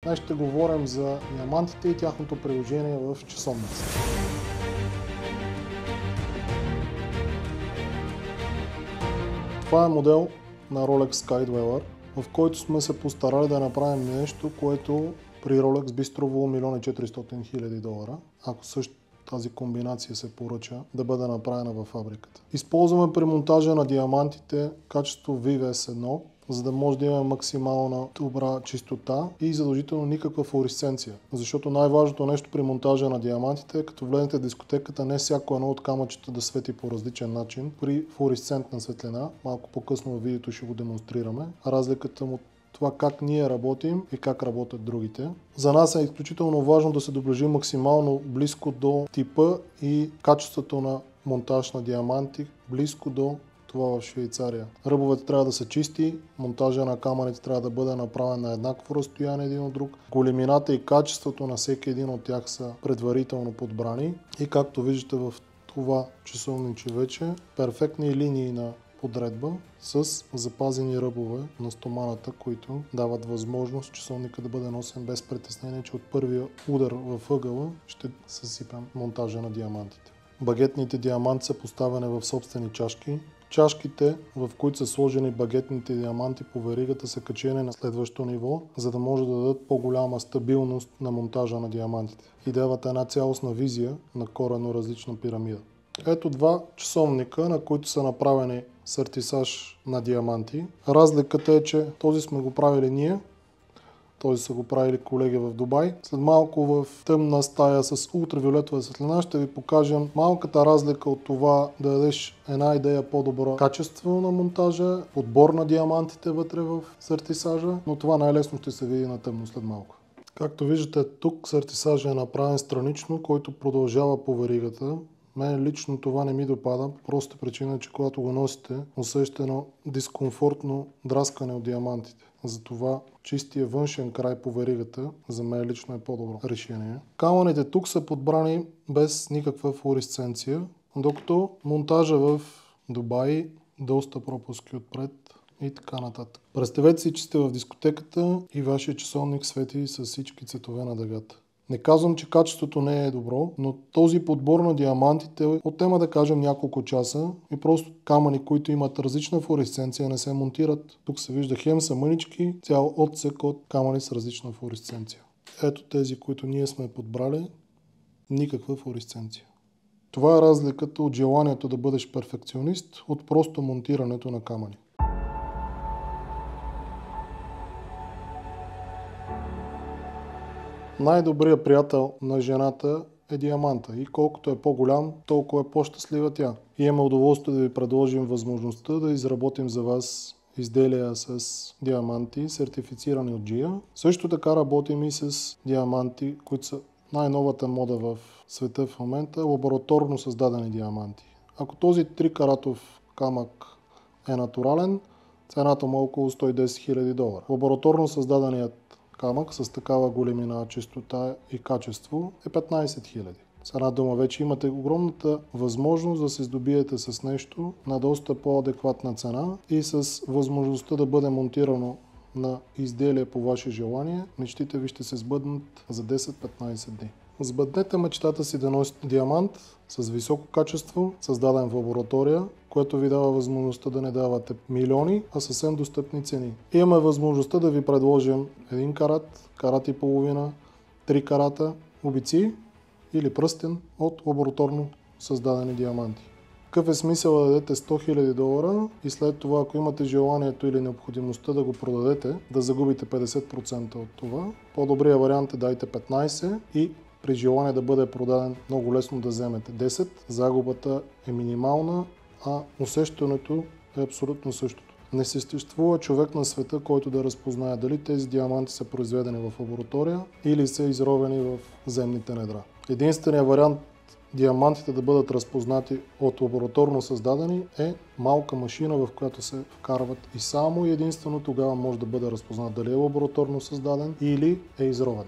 Днес ще говорим за диамантите и тяхното приложение в часовницата. Това е модел на Rolex Skydweller, в който сме се постарали да направим нещо, което при Rolex би струвало 1 400 000 долара, ако също тази комбинация се поръча да бъде направена във фабриката. Използваме при монтажа на диамантите качество VVS1, за да може да имаме максимална добра чистота и задължително никаква флуоресценция. Защото най-важното нещо при монтажа на диамантите е, като влезете в дискотеката, не всяко едно от камъчета да свети по различен начин. При флуоресцентна светлина, малко по-късно в видеото ще го демонстрираме, разликата му това как ние работим и как работят другите. За нас е изключително важно да се доближи максимално близко до типа и качеството на монтаж на диаманти, близко до това в Швейцария. Ръбовете трябва да са чисти, монтажа на камъните трябва да бъде направен на еднакво разстояние един от друг. Големината и качеството на всеки един от тях са предварително подбрани и както виждате в това часовниче вече, перфектни линии на подредба с запазени ръбове на стоманата, които дават възможност часовника да бъде носен без притеснение, че от първия удар в ъгъла ще съсипем монтажа на диамантите. Багетните диаманти са поставени в собствени чашки. Чашките, в които са сложени багетните диаманти по веригата, са качени на следващо ниво, за да може да дадат по-голяма стабилност на монтажа на диамантите и дават една цялостна визия на коренно различна пирамида. Ето два часовника, на които са направени сертисаж на диаманти. Разликата е, че този сме го правили ние, този са го правили колеги в Дубай. След малко в тъмна стая с ултравиолетова светлина ще ви покажем малката разлика от това да дадеш една идея по-добро качество на монтажа, подбор на диамантите вътре в сертисажа, но това най-лесно ще се види на тъмно след малко. Както виждате, тук сертисажа е направен странично, който продължава по веригата. Мен лично това не ми допада, по проста причина, че когато го носите, усещате едно дискомфортно драскане от диамантите. Затова чистия външен край по веригата за мен лично е по-добро решение. Камъните тук са подбрани без никаква флуоресценция, докато монтажа в Дубай доста пропуски отпред и така нататък. Представете си, че сте в дискотеката и вашия часовник свети с всички цветове на дъгата. Не казвам, че качеството не е добро, но този подбор на диамантите отнема да кажем няколко часа и просто камъни, които имат различна флуоресценция, не се монтират. Тук се вижда хем са мънички, цял отсек от камъни с различна флуоресценция. Ето тези, които ние сме подбрали, никаква флуоресценция. Това е разликата от желанието да бъдеш перфекционист от просто монтирането на камъни. Най-добрият приятел на жената е диаманта и колкото е по-голям, толкова е по-щастлива тя. И имаме удоволствие да ви предложим възможността да изработим за вас изделия с диаманти, сертифицирани от GIA. Също така работим и с диаманти, които са най-новата мода в света в момента, лабораторно създадени диаманти. Ако този 3 каратов камък е натурален, цената му е около 110 000 долара. Лабораторно създаденият камък с такава големина, чистота и качество е 15 000. С една дума вече имате огромната възможност да се здобиете с нещо на доста по-адекватна цена и с възможността да бъде монтирано на изделие по ваше желание. Мечтите ви ще се сбъднат за 10-15 дни. Сбъднете мечтата си да носите диамант с високо качество, създаден в лаборатория, което ви дава възможността да не давате милиони, а съвсем достъпни цени. Имаме възможността да ви предложим 1 карат, карат и половина, 3 карата, обици или пръстен от лабораторно създадени диаманти. Какъв е смисъл да дадете 100 000 долара и след това, ако имате желанието или необходимостта да го продадете, да загубите 50% от това? По-добрият вариант е дайте 15 и при желание да бъде продаден много лесно да вземете 10. Загубата е минимална, а усещането е абсолютно същото. Не съществува човек на света, който да разпознае дали тези диаманти са произведени в лаборатория или са изровени в земните недра. Единственият вариант диамантите да бъдат разпознати от лабораторно създадени е малка машина, в която се вкарват и само и единствено тогава може да бъде разпознат дали е лабораторно създаден или е изровен.